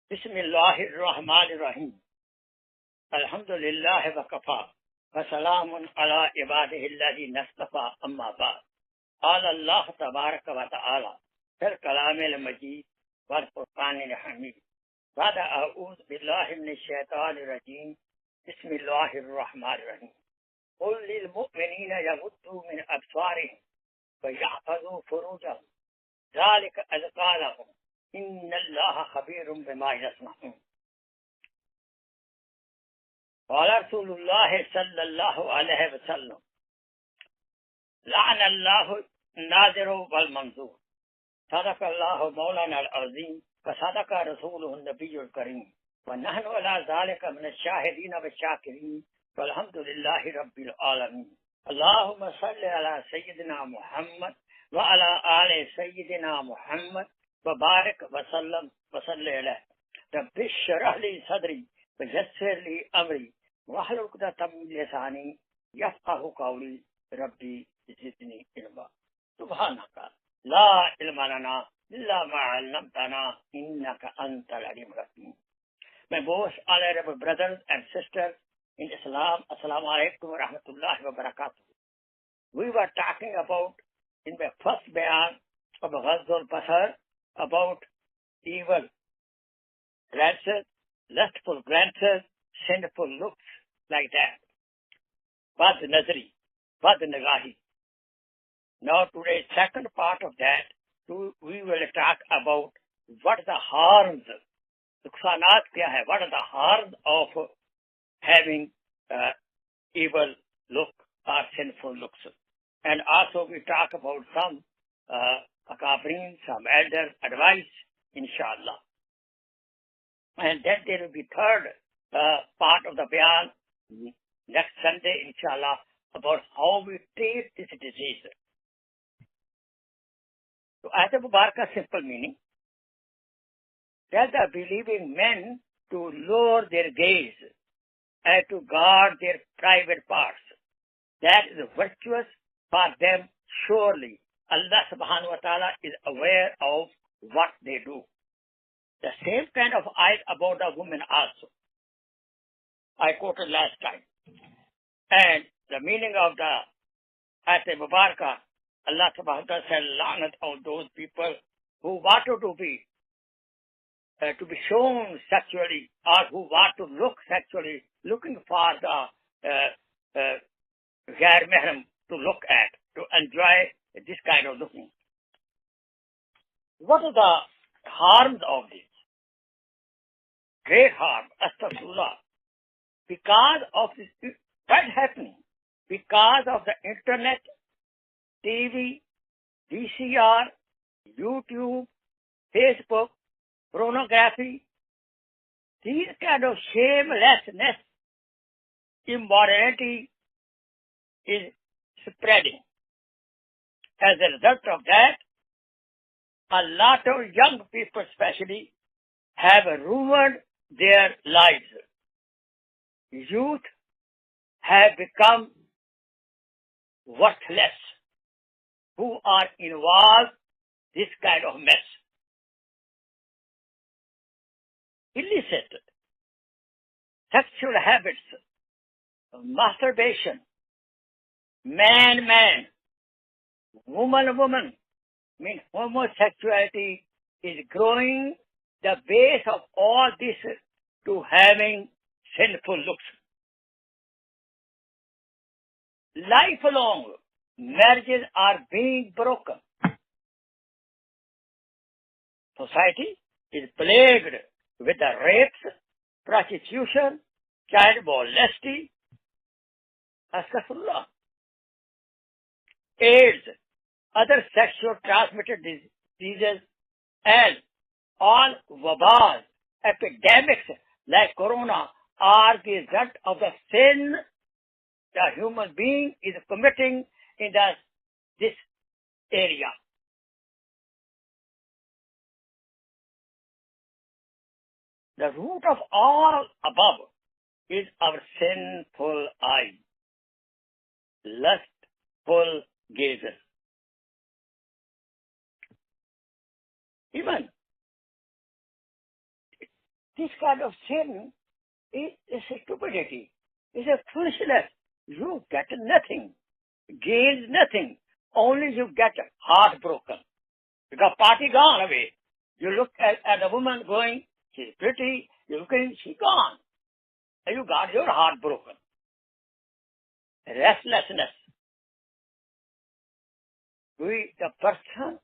Bismillahirrahmanirrahim. Alhamdulillah wa kafa. Wa salamun ala ibadihi alladhina istafa amma ba'd. Qala Allah tabaraka wa ta'ala fil kalamil majid wal furqanil hamid. Ba'da a'udhu billahi minash shaitanir rajim. Bismillahirrahmanirrahim. Qul lil mu'minina yaghuddu min absarihim wa yahfazu furujahum. Dhalika azka lahum. Inna Allaha khabirun bima yasna'un. Qala Rasulullah sallallahu alayhi wa sallam. La'ana Allahu an-nadiru wal manzur. Sadaqa Allahu Molana al-azim. Wa sadaqa Rasuluhu an-nabiyyul kareem. Wa nahnu ala dhalika min ash-shahidin wa ash-shakirin. Walhamdulillahi rabbil alamin. Allahumma salli ala Sayyidina Muhammad wa ala ali Sayyidina Muhammad. وبارك وسلم وصلي عليه رب اشرح لي صدري ويسر لي امري واحلل عقدة من لساني يفقهوا قولي ربي زدني علما سبحانك لا علم لنا الا ما علمتنا انك انت العليم الحكيم. My most honorable brothers and sisters in Islam, Assalamu alaikum wa rahmatullahi wa barakatuh. We were talking about in the first bayan of Ghazul Basar about evil glances, lustful glances, sinful looks, like that. Bad nazari, bad nagahi. Now today's second part of that, we will talk about what the harms, nuksanat kya hai, what are the harms of having evil look or sinful looks. And also we talk about some Akabreen, some elder advice, inshallah. And then there will be third part of the bayan next Sunday, inshallah, about how we treat this disease. So, Ayat Mubarakah simple meaning, tell the believing men to lower their gaze and to guard their private parts. That is virtuous for them surely. Allah subhanahu wa ta'ala is aware of what they do. The same kind of ayat about the women also. I quoted last time. And the meaning of the ayat Mubarakah, Allah subhanahu wa ta'ala said, La'nat on those people who wanted to be shown sexually or who want to look sexually, looking for the ghair mahram to look at, to enjoy this kind of looking. What are the harms of this? Great harm, astaghfirullah. Because of this, what is happening? Because of the internet, TV, VCR, YouTube, Facebook, pornography, these kind of shamelessness, immorality is spreading. As a result of that, a lot of young people especially have ruined their lives. Youth have become worthless who are involved in this kind of mess. Illicit, sexual habits, masturbation, man, woman, means homosexuality is growing the base of all this to having sinful looks. Lifelong marriages are being broken. Society is plagued with the rapes, prostitution, child molestation, astaghfirullah, AIDS, other sexual transmitted diseases, and all wabas, epidemics like corona are the result of the sin the human being is committing in this area. The root of all above is our sinful eye, lustful gazes. Even this kind of sin is a stupidity. It's a foolishness. You get nothing, gains nothing. Only you get heartbroken. Because party gone away. You look at a woman going, she's pretty, you look in, she's gone. And you got your heart broken. Restlessness. The person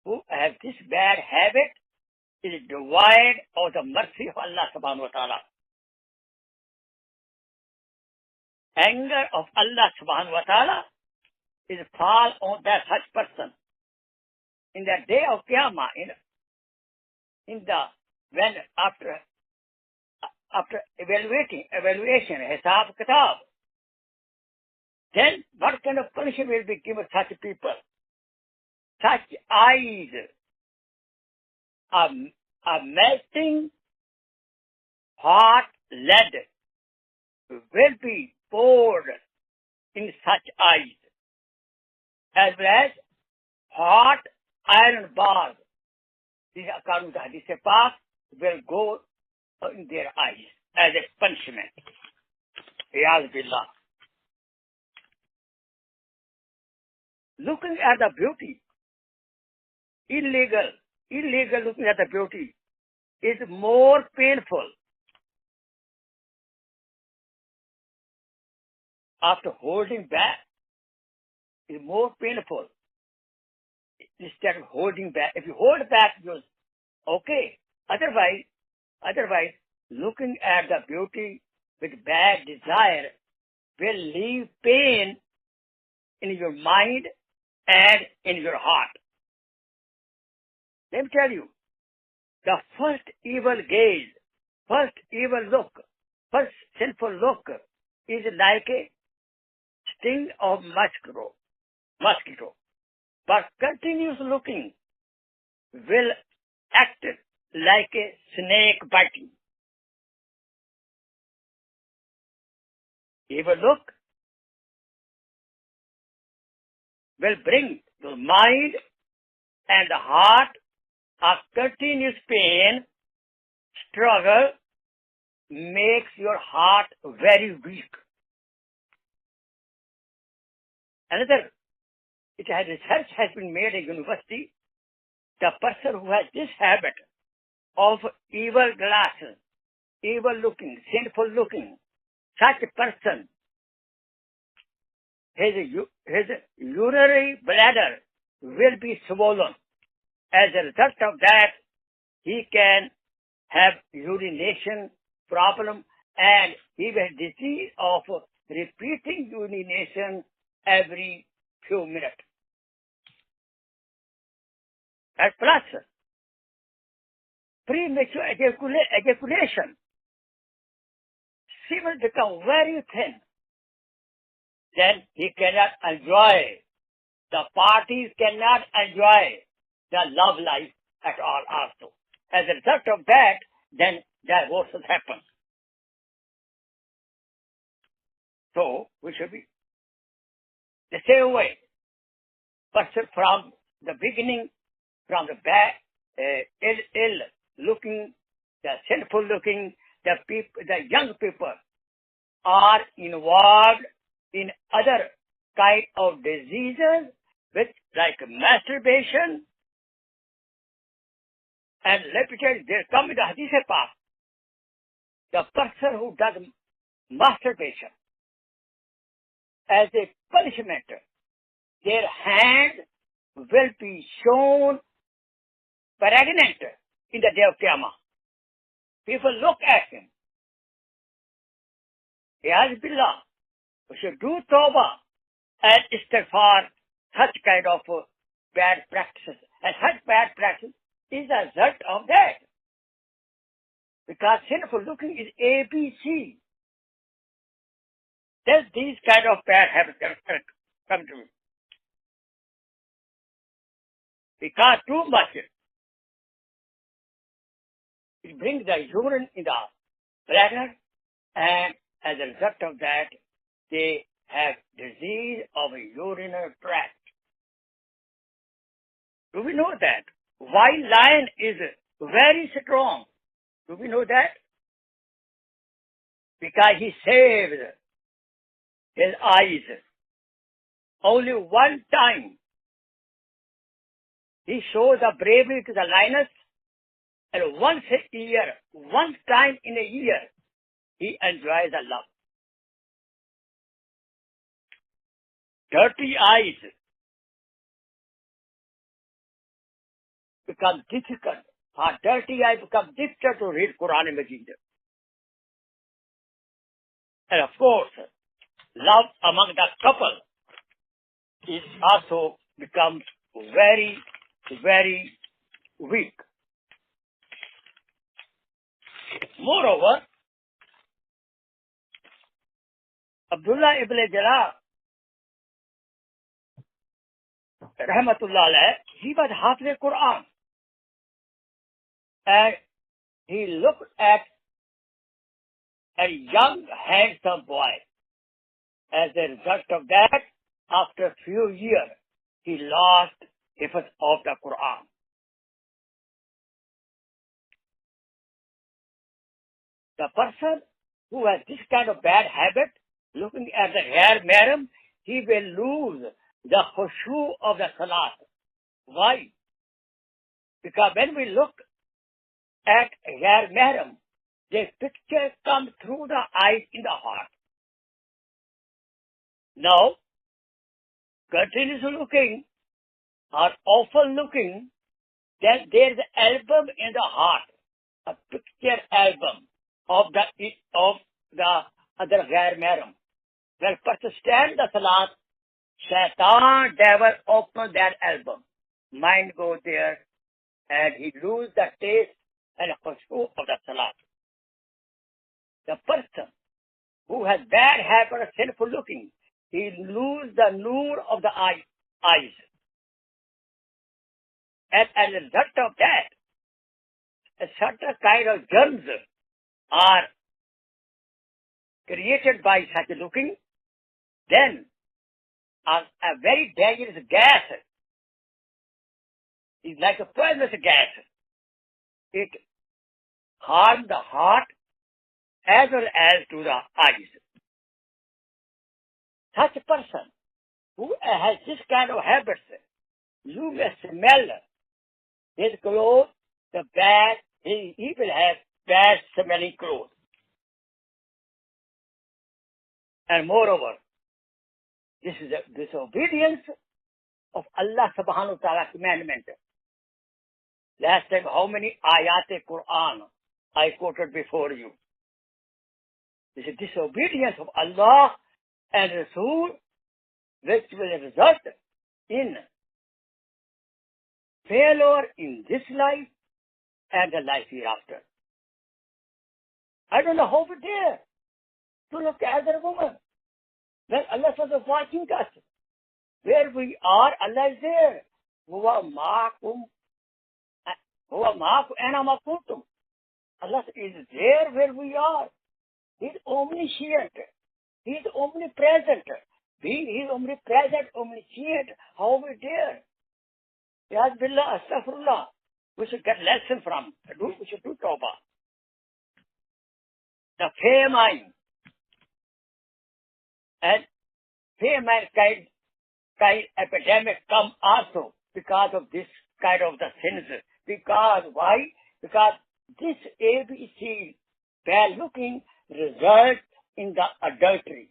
who has this bad habit is devoid of the mercy of Allah subhanahu wa ta'ala. Anger of Allah subhanahu wa ta'ala is fall on that such person. In the day of Qiyamah, when after evaluation, hisab kitab, then what kind of punishment will be given such people? Such eyes are melting hot lead will be poured in such eyes, as well as hot iron bars. This according to Hadith Pak will go in their eyes as a punishment. Iyaz billah. Looking at the beauty, illegal looking at the beauty is more painful after holding back. Is more painful instead of holding back. If you hold back, you're okay. Otherwise, looking at the beauty with bad desire will leave pain in your mind and in your heart. Let me tell you, the first evil gaze, first evil look, first sinful look is like a sting of mosquito. But continuous looking will act like a snake biting. Evil look will bring the mind and the heart a continuous pain, struggle, makes your heart very weak. Another, research has been made at university. The person who has this habit of evil glasses, evil looking, sinful looking, such a person, his urinary bladder will be swollen. As a result of that, he can have urination problem and he will have disease of repeating urination every few minutes. And plus, premature ejaculation. She will become very thin. Then he cannot enjoy. The parties cannot enjoy the love life at all also. As a result of that, then divorces happen. So, we should be the same way. Person from the beginning, from the back, ill looking, the sinful looking, the young people are involved in other kind of diseases, which like masturbation. And let me tell you, there come in the Hadith Pak, the person who does masturbation, as a punishment, their hand will be shown pregnant in the day of Qiyamah. People look at him. Iyaz billah. We should do taubah and istighfar, such kind of bad practices. And such bad practice is a result of that. Because sinful looking is ABC. Then these kind of bad habits come to me. Because too much, it brings the urine in the bladder, and as a result of that, they have disease of a urinary tract. Do we know that? While lion is very strong, Do we know that? Because he saved his eyes. Only one time he shows the bravery to the lioness, and once a year, one time in a year, he enjoys the love. Dirty eyes become difficult. Our dirty eyes become difficult to read Quran and Majid. And of course, love among the couple is also becomes very, very weak. Moreover, Abdullah ibn Jalal, rahmatullah alayh, he was Hafiz Quran. And he looked at a young, handsome boy. As a result of that, after a few years, he lost hifz of the Quran. The person who has this kind of bad habit, looking at the hair mahram, he will lose the khushu of the salat. Why? Because when we look at hair mahram, the picture comes through the eyes in the heart. Now, continuously looking or often looking, then there is an album in the heart, a picture album of the other hair mahram. When person stand the salat, shaitan, devil open that album. Mind goes there and he lose the taste and khushu of the salat. The person who has bad habit of sinful looking, he lose the nur of the eyes. And as a result of that, a certain kind of germs are created by such looking. Then a very dangerous gas is like a poisonous gas. It harms the heart as well as to the eyes. Such a person who has this kind of habits, you may smell his clothes, the bad, he will have bad smelling clothes. And moreover, this is a disobedience of Allah subhanahu wa ta'ala commandment. Last time, how many ayat-e-Quran I quoted before you? This is disobedience of Allah and Rasul, which will result in failure in this life and the life hereafter. I don't know how we dare to look at other woman. When Allah was watching us, where we are, Allah is there. Huwa ma'akum ana ma kuntum. Allah is there where we are. He is omniscient. He is omnipresent. Being He is omnipresent, omniscient, how we dare? Yaz billah, astaghfirullah. We should get lesson from. We should do taubah. The famine and famine kind epidemic come also because of this kind of the sins. Because why? Because this ABC, bad looking, results in the adultery.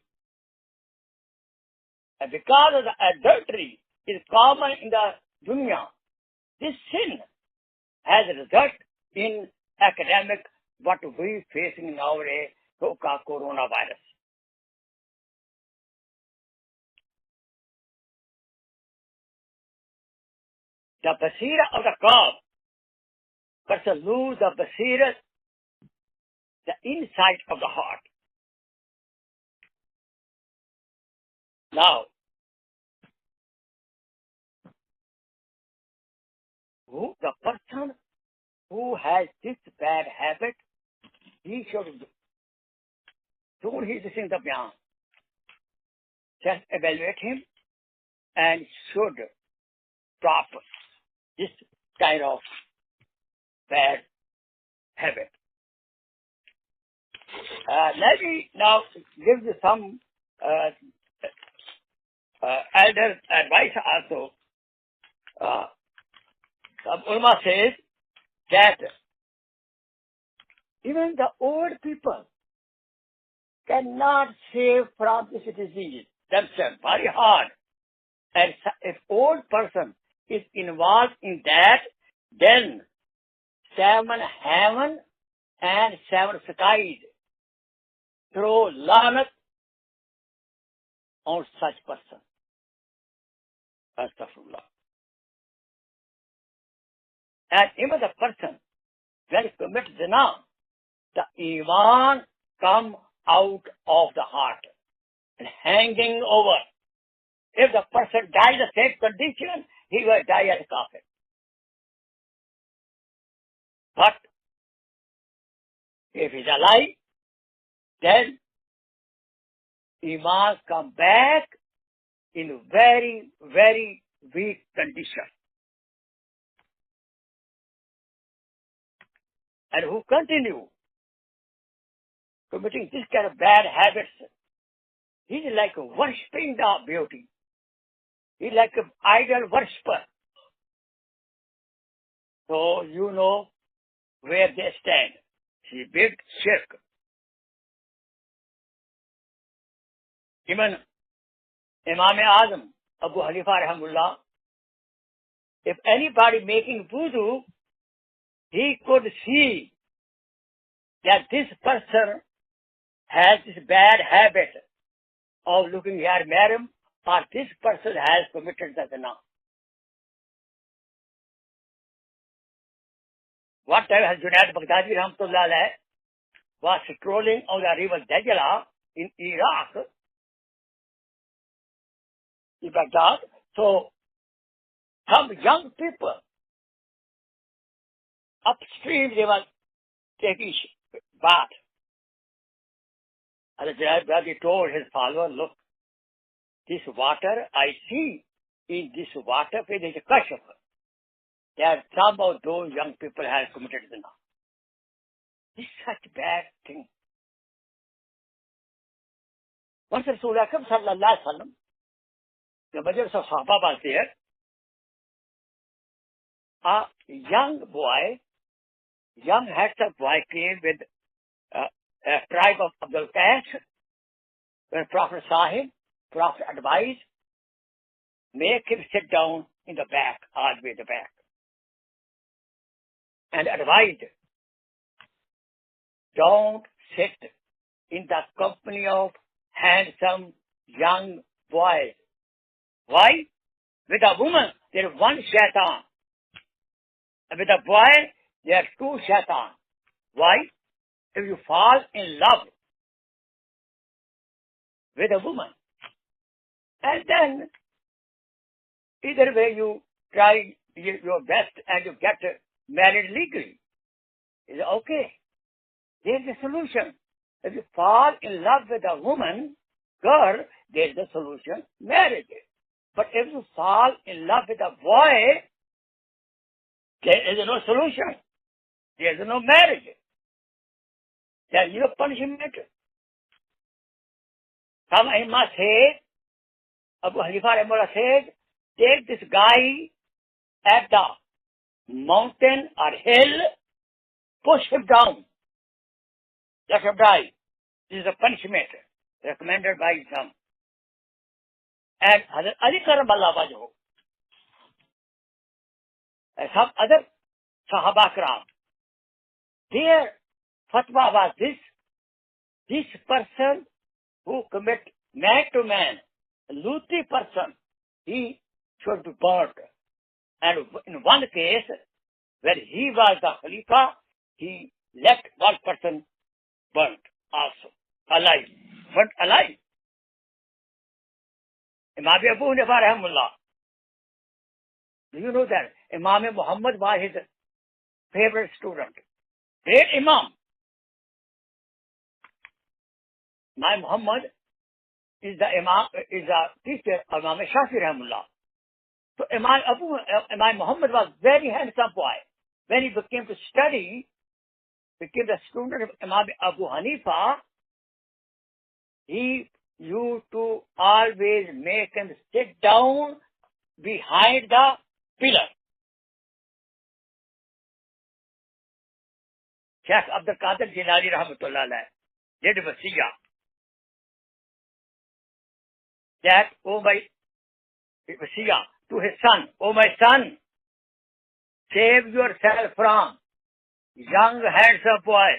And because of the adultery is common in the dunya, this sin has a result in academic what we facing nowadays, coronavirus. The basira of the qalb, person lose the basira, the insight of the heart. Now, the person who has this bad habit, he should, soon he listens to the bayan, just evaluate him and should stop this kind of bad habit. Let me now give you some elder advice also. Some ulama says that even the old people cannot save from this disease themselves. Very hard. And if old person is involved in that, then 7 heaven and 7 skies throw lanat on such person. Astaghfirullah. And even the person when he commits zina, the iman come out of the heart and hanging over. If the person dies the same condition, he will die as a kafir. But if he's alive, then iman come back in very, very weak condition. And who continue committing this kind of bad habits, he's like worshipping the beauty. He's like an idol worshipper. So you know where they stand. He big shirk. Even Imam Azam, Abu Hanifa rahimahullah, if anybody making wudu, he could see that this person has this bad habit of looking at Maryam, or this person has committed the zina. One time, Junaid Baghdadi rahmatullah alayh was strolling on the river Dajjal in Iraq, in Baghdad. So, some young people upstream, they were taking bath. And the Junaid Baghdadi told his follower, look, this water, I see in this water, there is a kashf. That some of those young people have committed zina. This is such a bad thing. Once Rasulullah sallallahu alaihi wasallam, the majority of Sahaba was there. A young boy, young handsome boy came with a tribe of Abdul Qais. When Prophet saw him, Prophet advised, make him sit down in the back, all the way the back. And advised, don't sit in the company of handsome young boys. Why? With a woman, there is one shaitan. And with a boy, there are 2 shaitan. Why? If you fall in love with a woman, and then either way you try your best and you get married legally, is okay. There's a solution. If you fall in love with a woman, girl, there's a solution, marriage. But if you fall in love with a boy, there is no solution. There is no marriage. There is no punishment. Some Imam said, Abu Hanifa rahimahullah said, take this guy at the mountain or hill, push him down. Let him die. This is a punishment recommended by some. And Hazrat Ali Karamallah Wajhu and some other Sahaba Kiram, their fatwa was this person who commit man to man, a luti person, he should be burnt. And in one case, when he was the Khalifa, he left one person burnt also, alive, burnt alive. Imam Abu Hanifa rahimahullah, do you know that Imam Muhammad was his favorite student? Great Imam. Imam Muhammad is the Imam, is the teacher of Imam Shafi rahimahullah. So Imam Muhammad was very handsome boy. When he became to study, became the student of Imam Abu Hanifa, he used to always make him sit down behind the pillar. Sheikh Abdul Qadir Jilani Rahmatullah alayh did wasiyah that, oh my wasiyah to his son, oh my son, save yourself from young handsome boy,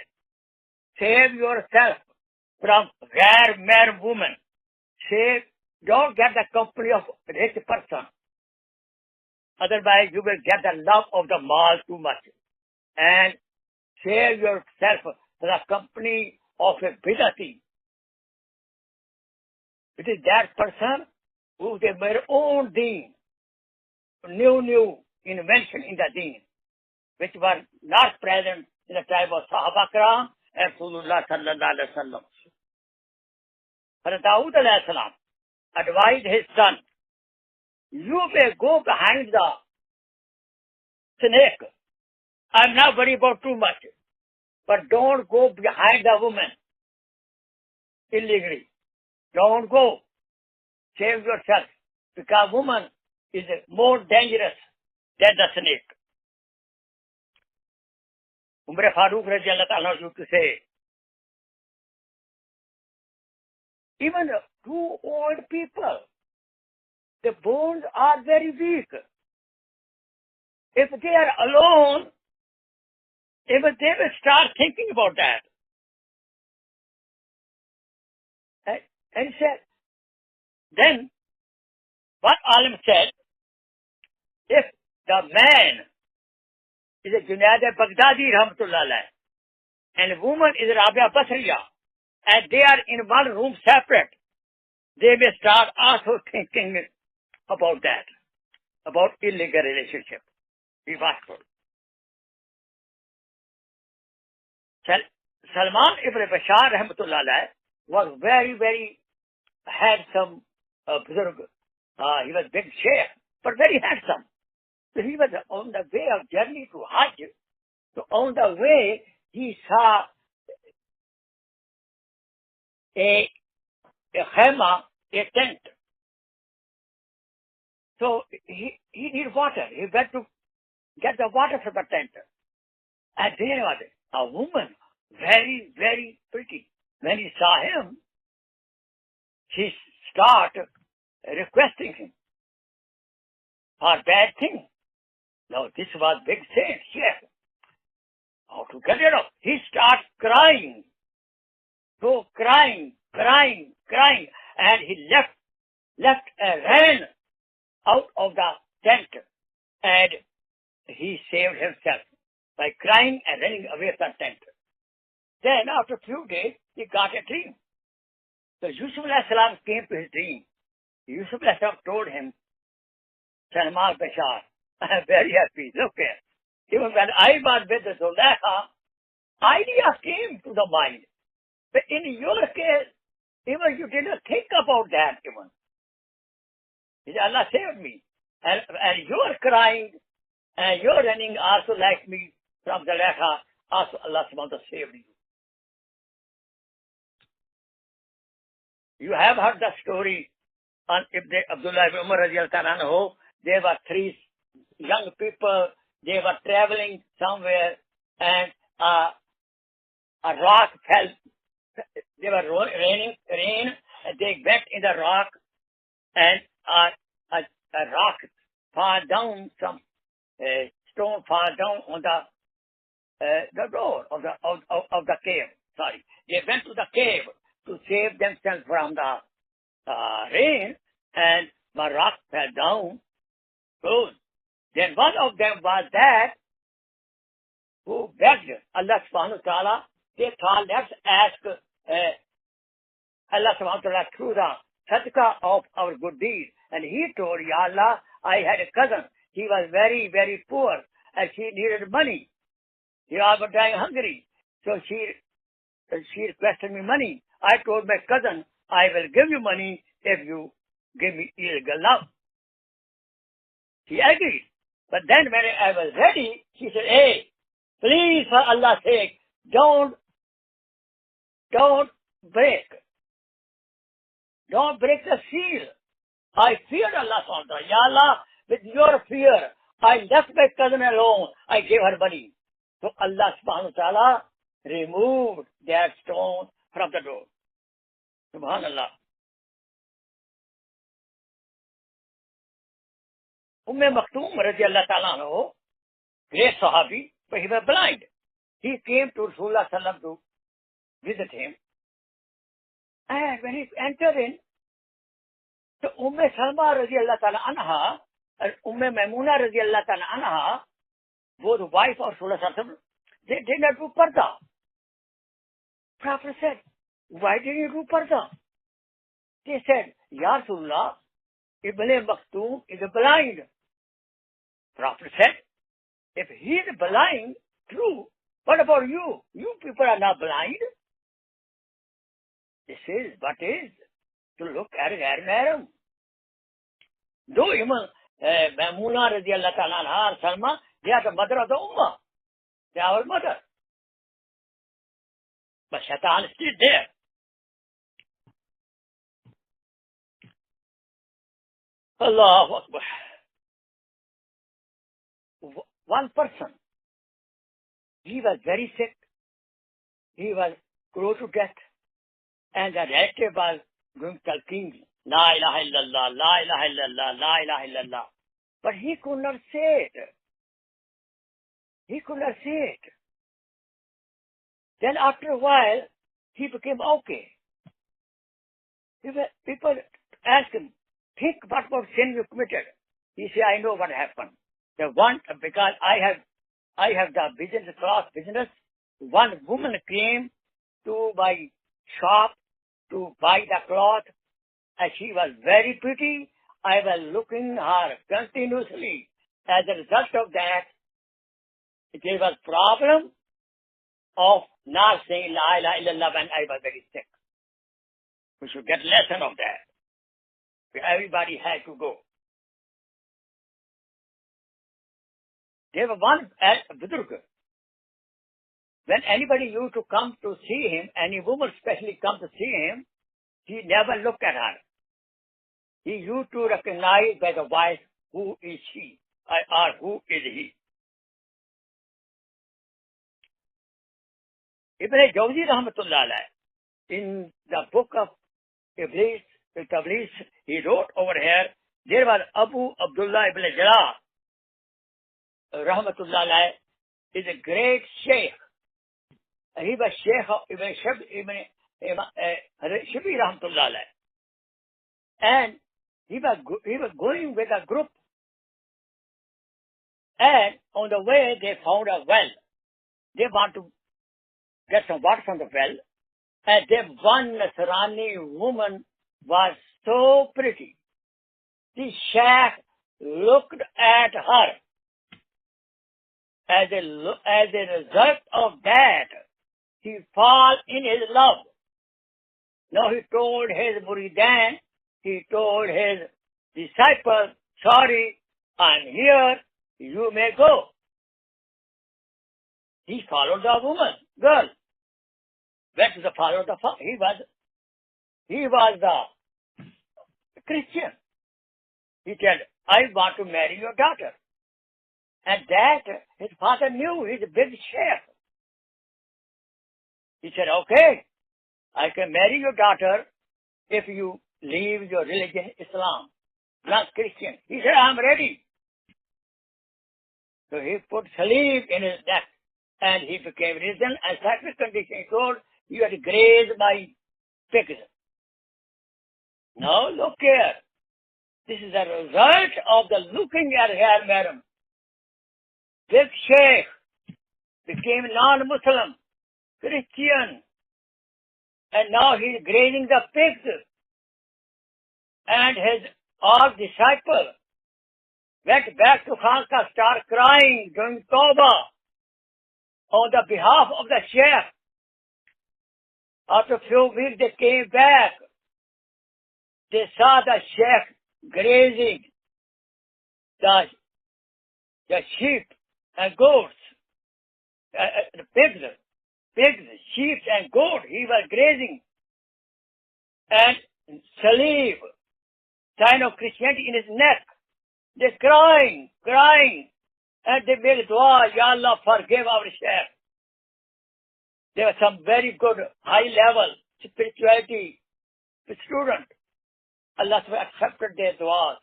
save yourself from rare man woman, don't get the company of rich person, otherwise you will get the love of the mall too much, and save yourself from the company of a bidati. It is that person who they their own deen, new invention in the deen, which were not present in the time of Sahaba Kiram and Rasulullah sallallahu alaihi wasallam. Hazrat Dawood alayhi salam advised his son, you may go behind the snake. I'm not worried about too much, but don't go behind the woman illegally. Don't go. Save yourself, because woman is more dangerous than the snake. Umar Farooq radiallahu ta'ala used to say, even two old people, the bones are very weak. If they are alone, even they will start thinking about that. And he said, then what Alim said, if the man is a Junaid al-Baghdadi Rahmatullah alayh, and a woman is Rabia Basriya, and they are in one room separate, they may start also thinking about that, about illegal relationship. Be watchful. Salman ibn Bashar Rahmatullah alayh was very handsome Buzurg. He was big Sheikh, but very handsome. So he was on the way of journey to Hajj. So on the way, he saw a khema, a tent. So he needed water. He went to get the water from the tent. And there was a woman, very pretty. When he saw him, she started requesting him for bad thing. Now this was big saint, Sheikh. How to get rid of? He starts crying. So crying, and he left and ran out of the tent, and he saved himself by crying and running away from the tent. Then after a few days, he got a dream. So Yusuf alayhi salam came to his dream. Yusuf alayhi salam told him, Salman Bashar, I am very happy. Look here. Even when I was with the Zulaikha, idea came to the mind. But in your case, even you didn't think about that even. He said, Allah saved me. And you're crying, and you're running also like me from Zulaikha, also Allah subhanahu wa ta'ala saved you. You have heard the story on Ibn Abdullah ibn Umar radiallahu ta'ala anhu. There were three young people. They were traveling somewhere, and a rock fell. They were rain, and they went in the rock, and a rock fell down, some stone fell down on the door of the cave. Sorry, they went to the cave to save themselves from the rain, and the rock fell down. Good. Then one of them was that who begged Allah subhanahu wa ta'ala. They thought, let's ask Allah subhanahu wa ta'ala through the sadaqah of our good deeds. And he told, Ya Allah, I had a cousin. He was very poor, and she needed money. He was dying hungry. So she requested me money. I told my cousin, I will give you money if you give me illegal love. He agreed. But then when I was ready, she said, hey, please, for Allah's sake, don't break. Don't break the seal. I feared Allah subhanahu wa ta'ala. Ya Allah, with your fear, I left my cousin alone. I gave her money. So Allah subhanahu wa ta'ala removed that stone from the door. Subhanallah. Maktoum radiallahu ta'ala anhu, great Sahabi, but he was blind. He came to Rasulullah sallam to visit him. And when he entered in, so Salma radiallahu ta'ala anha, and Maimuna radiallahu ta'ala anha, both wife of Rasulullah sallam, they did not do parda. Prophet said, why didn't you do parda? They said, Ya Rasulullah, Ibn Maktoum is blind. Prophet said, if he is blind, true, what about you? You people are not blind. This is what is to look at it as an Arab. Though even Maimuna radiallahu ta'ala anha, Salma, they are the mother of the Ummah. They are our mother. But Shaitan is still there. Allahu Akbar. One person, he was very sick. He was close to death. And the relative was going talking, La ilaha illallah, La ilaha illallah, La ilaha illallah. But he could not say it. He could not say it. Then after a while, he became okay. People asked him, think what about sin you committed? He said, I know what happened. The one, because I have the business class business. One woman came to my shop to buy the cloth, and she was very pretty. I was looking her continuously. As a result of that, there was problem of not saying La ilaha illallah when I was very sick. We should get lesson of that. Everybody had to go. There was one Budurg. When anybody used to come to see him, any woman especially come to see him, he never looked at her. He used to recognize by the voice who is she or who is he. Ibn Jawzi rahmatullah alayh, in the book of Tableegh, he wrote over here, there was Abu Abdullah ibn Jarrah rahmatullah alayh, is a great Sheikh. He was Sheikh of Ibn Shibi rahmatullah alayh. And he was going with a group. And on the way, they found a well. They want to get some water from the well. And then one Nasrani woman was so pretty. The Sheikh looked at her. As a result of that, he fell in his love. Now he told his muridan, he told his disciple, sorry, I'm here, you may go. He followed the woman, girl. Went to the follow the he was the Christian. He said, I want to marry your daughter. And that his father knew. He's a big sheikh. He said, okay, I can marry your daughter if you leave your religion, Islam, not Christian. He said, I'm ready. So he put saleem in his neck and he became risen. And second condition, he told, you had to graze my pigs. Now look here. This is a result of the looking at her, madam. This sheikh became non-Muslim, Christian, and now he is grazing the pigs. And his all disciples went back to Khanka, started crying, doing taubah on the behalf of the sheikh. After a few weeks they came back. They saw the sheikh grazing the sheep and goats, the pigs, sheep and goat. He was grazing. And Saleem, sign of Christianity in his neck. They're crying, and they make dua, Ya Allah, forgive our Sheikh. There were some very good, high-level spirituality student. Allah accepted their duas.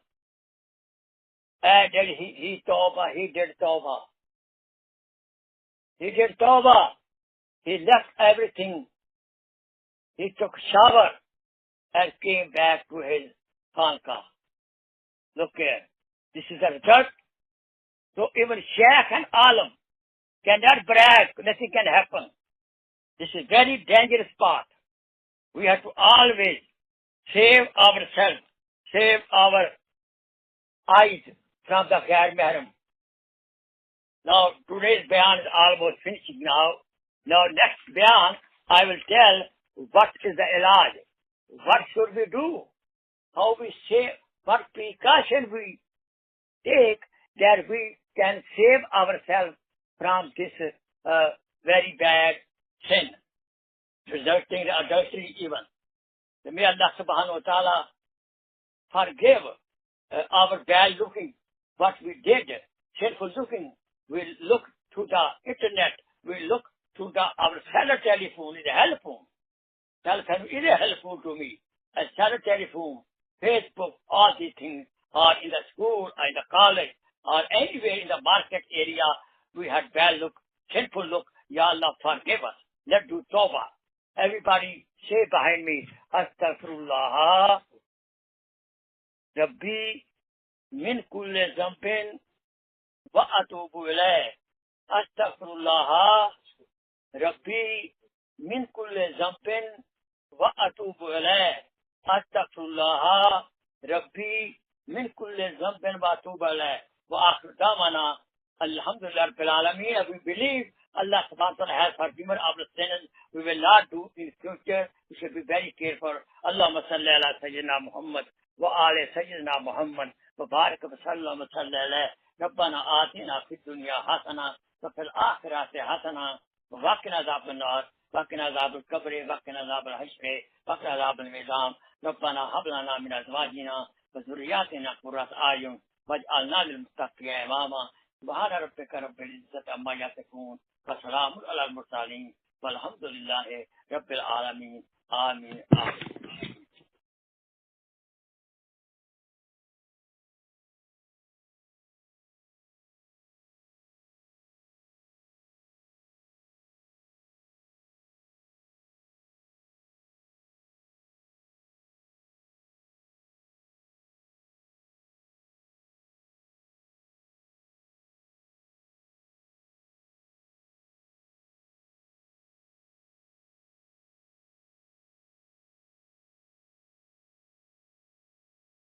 And then he taubah, he did taubah. He left everything. He took shower and came back to his khanqah. Look here. This is the result. So even Sheikh and Alam cannot brag. Nothing can happen. This is very dangerous part. We have to always save ourselves, save our eyes from the Ghair Mahram. Now, today's bayan is almost finishing now. Now, next bayan, I will tell what is the ilaj. What should we do? How we save, what precaution we take that we can save ourselves from this very bad sin, resulting in adultery even. May Allah subhanahu wa ta'ala forgive our bad looking, what we did, sinful looking. We look to the internet, we look to our cellular telephone, is a telephone. Telephone is a helpful to me. A cellular telephone, Facebook, all these things are in the school, or in the college, or anywhere in the market area. We had bad look, sinful look. Ya Allah, forgive us. Let's do tawbah. Everybody say behind me, Astaghfirullah, Rabbi, min kulli zambin, wa atubu ilayh. Astaghfirullah, Rabbi, min kulli zambin, wa atubu ilayh. Astaghfirullah, Rabbi, min kulli zambin, wa atubu ilayh. Wa akhir damana, alhamdulillah rabbil alameen. We believe Allah subhanahu wa ta'ala has forgiven our sins. We will not do in future. We should be very careful. Allahumma salli ala Sayyidina Muhammad wa ala Sayyidina Muhammad wa barik wa sallam wa salli alayhi. Rabbana atina fid dunya hasana wa fil akhirati hasana wa qina adhaban nar wa qina adhabal qabri wa qina adhabal hashri wa qina adhabal mizan. Rabbana hab lana min azwajina wa dhurriyyatina qurrata a'yun waj'alna lil muttaqina imama. Subhana rabbika rabbil izzati amma yasifun. وسلام على المرسلين والحمد لله رب العالمين آمين آمين